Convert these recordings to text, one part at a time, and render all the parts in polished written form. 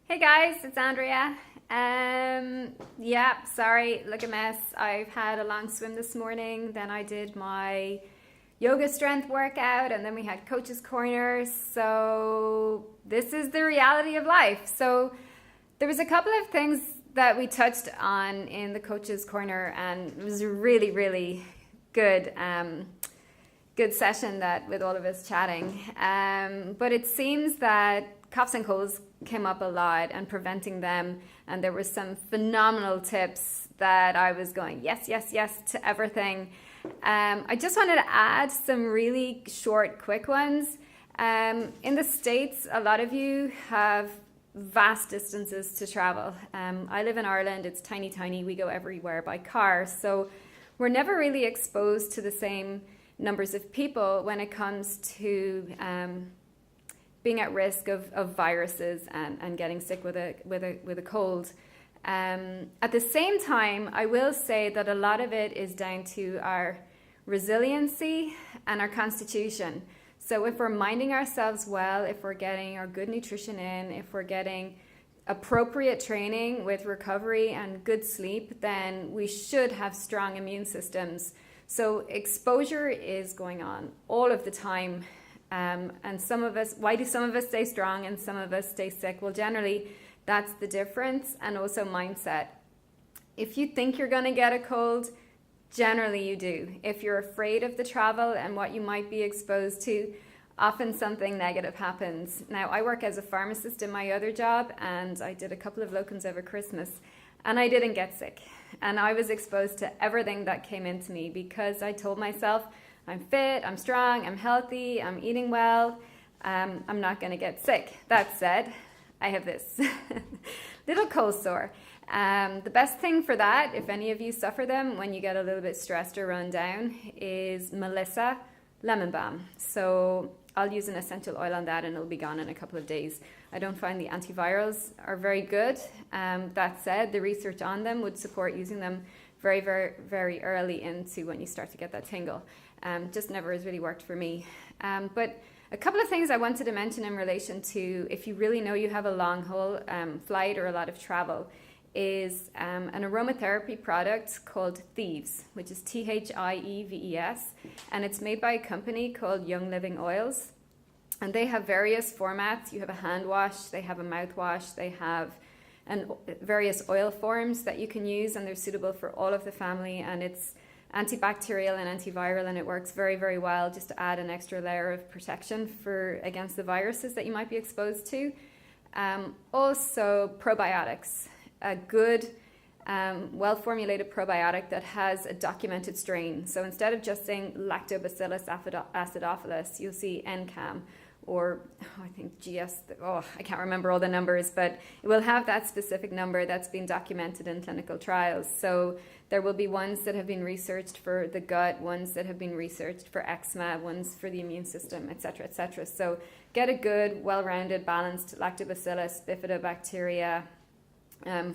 Hey guys, it's Andrea. Yeah, sorry, look a mess. I've had a long swim this morning, then I did my yoga strength workout, and then we had coach's corner. So this is the reality of life. So there was a couple of things that we touched on in the coach's corner, and it was a really good. Good session that with all of us chatting. But it seems that coughs and colds came up a lot and preventing them. And there were some phenomenal tips that I was going, yes to everything. I just wanted to add some really short, quick ones. In the States, a lot of you have vast distances to travel. I live in Ireland, it's tiny. We go everywhere by car. So we're never really exposed to the same numbers of people when it comes to being at risk of viruses and getting sick with a cold. At the same time, I will say that a lot of it is down to our resiliency and our constitution. So if we're minding ourselves well, if we're getting our good nutrition in, if we're getting appropriate training with recovery and good sleep, then we should have strong immune systems. So exposure is going on all of the time. And some of us, why do some of us stay strong and some of us stay sick? Well, generally, that's the difference, and also mindset. If you think you're going to get a cold, generally you do. If you're afraid of the travel and what you might be exposed to, often something negative happens. Now, I work as a pharmacist in my other job, and I did a couple of locums over Christmas, and I didn't get sick. And I was exposed to everything that came into me because I told myself, I'm fit, I'm strong, I'm healthy, I'm eating well, I'm not going to get sick. That said, I have this little cold sore. The best thing for that, if any of you suffer them when you get a little bit stressed or run down, is Melissa lemon balm. So I'll use an essential oil on that and it'll be gone in a couple of days. I don't find the antivirals are very good. That said, the research on them would support using them very early into when you start to get that tingle. Just never has really worked for me. But a couple of things I wanted to mention in relation to if you really know you have a long haul flight or a lot of travel is an aromatherapy product called Thieves, which is Thieves, and it's made by a company called Young Living Oils. And they have various formats. You have a hand wash, they have a mouthwash, they have various oil forms that you can use, and they're suitable for all of the family, and it's antibacterial and antiviral, and it works very well just to add an extra layer of protection against the viruses that you might be exposed to. Also probiotics, a good well-formulated probiotic that has a documented strain. So instead of just saying Lactobacillus acidophilus, you'll see NCAM or I think I can't remember all the numbers, but it will have that specific number that's been documented in clinical trials. So there will be ones that have been researched for the gut, ones that have been researched for eczema, ones for the immune system, etc., etc. So get a good, well-rounded, balanced Lactobacillus bifidobacteria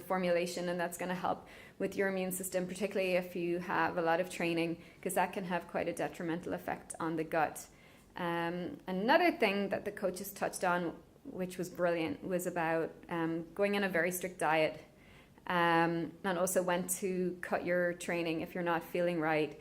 formulation, and that's going to help with your immune system, particularly if you have a lot of training, because that can have quite a detrimental effect on the gut. Another thing that the coaches touched on, which was brilliant, was about going on a very strict diet, and also when to cut your training if you're not feeling right.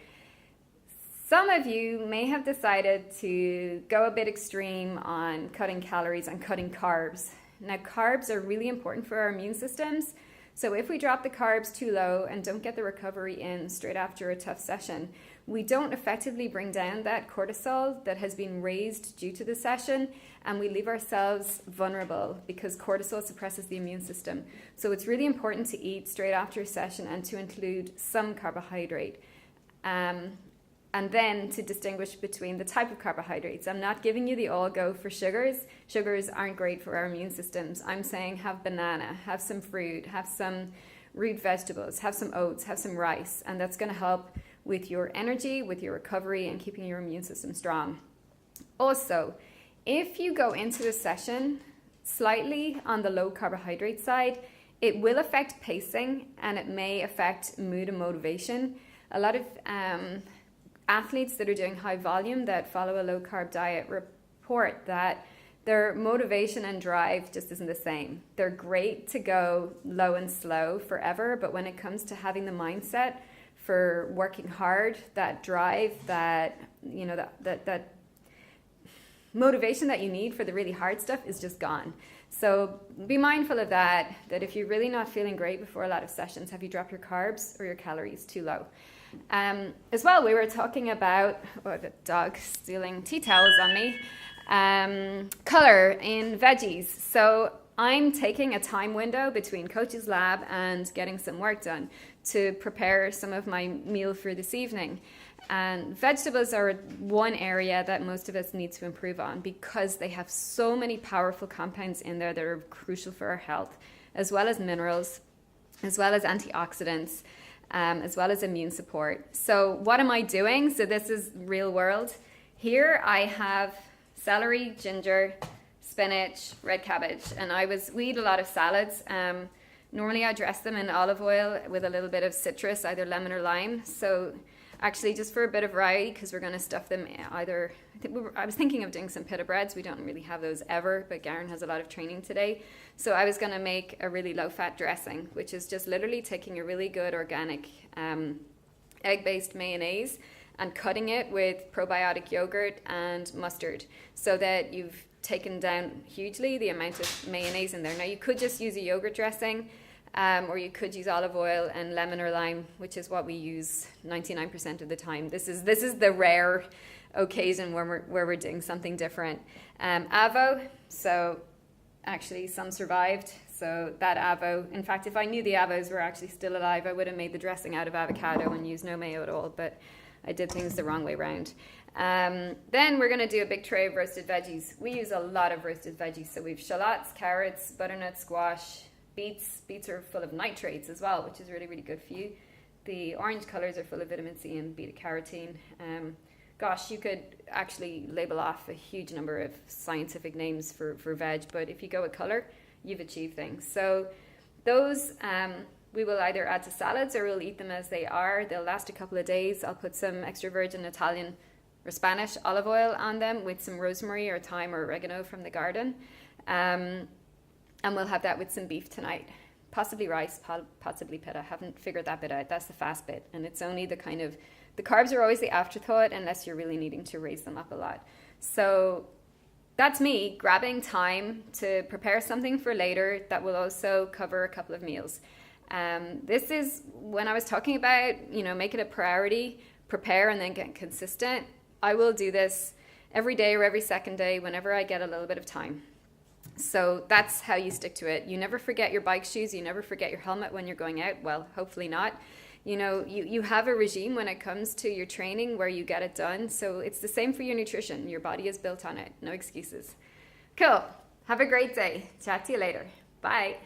Some of you may have decided to go a bit extreme on cutting calories and cutting carbs. Now, carbs are really important for our immune systems. So if we drop the carbs too low and don't get the recovery in straight after a tough session, we don't effectively bring down that cortisol that has been raised due to the session, and we leave ourselves vulnerable because cortisol suppresses the immune system. So it's really important to eat straight after a session and to include some carbohydrate. And then to distinguish between the type of carbohydrates. I'm not giving you the all go for sugars. Sugars aren't great for our immune systems. I'm saying have banana, have some fruit, have some root vegetables, have some oats, have some rice, and that's going to help with your energy, with your recovery, and keeping your immune system strong. Also, if you go into the session slightly on the low carbohydrate side, it will affect pacing and it may affect mood and motivation. A lot of athletes that are doing high volume that follow a low carb diet report that their motivation and drive just isn't the same. They're great to go low and slow forever, but when it comes to having the mindset for working hard, that drive, that, you know, that motivation that you need for the really hard stuff is just gone. So be mindful of that if you're really not feeling great before a lot of sessions, have you dropped your carbs or your calories too low? As well, we were talking about, the dog stealing tea towels on me, color in veggies. So I'm taking a time window between Coach's Lab and getting some work done to prepare some of my meal for this evening. And vegetables are one area that most of us need to improve on because they have so many powerful compounds in there that are crucial for our health, as well as minerals, as well as antioxidants, as well as immune support. So what am I doing? So this is real world. Here I have celery, ginger, spinach, red cabbage, and we eat a lot of salads. Normally I dress them in olive oil with a little bit of citrus, either lemon or lime. So actually, just for a bit of variety, because we're going to stuff them either, I was thinking of doing some pita breads. We don't really have those ever, but Garen has a lot of training today. So I was going to make a really low-fat dressing, which is just literally taking a really good organic egg-based mayonnaise and cutting it with probiotic yogurt and mustard so that you've taken down hugely the amount of mayonnaise in there. Now, you could just use a yogurt dressing, or you could use olive oil and lemon or lime, which is what we use 99% of the time. This is the rare occasion where we're doing something different. Avo, so actually some survived. So that avo, in fact, if I knew the avos were actually still alive, I would have made the dressing out of avocado and used no mayo at all, but I did things the wrong way around. Then we're going to do a big tray of roasted veggies. We use a lot of roasted veggies. So we've shallots, carrots, butternut squash, beets. Beets are full of nitrates as well, which is really, really good for you. The orange colors are full of vitamin C and beta carotene. Gosh, you could actually label off a huge number of scientific names for veg, but if you go with color, you've achieved things. So those we will either add to salads or we'll eat them as they are. They'll last a couple of days. I'll put some extra virgin Italian or Spanish olive oil on them with some rosemary or thyme or oregano from the garden. And we'll have that with some beef tonight. Possibly rice, possibly pita. Haven't figured that bit out. That's the fast bit. And it's only the carbs are always the afterthought unless you're really needing to raise them up a lot. So that's me grabbing time to prepare something for later that will also cover a couple of meals. This is when I was talking about, make it a priority, prepare and then get consistent. I will do this every day or every second day whenever I get a little bit of time. So that's how you stick to it. You never forget your bike shoes. You never forget your helmet when you're going out. Well, hopefully not. You have a regime when it comes to your training where you get it done. So it's the same for your nutrition. Your body is built on it. No excuses. Cool. Have a great day. Chat to you later. Bye.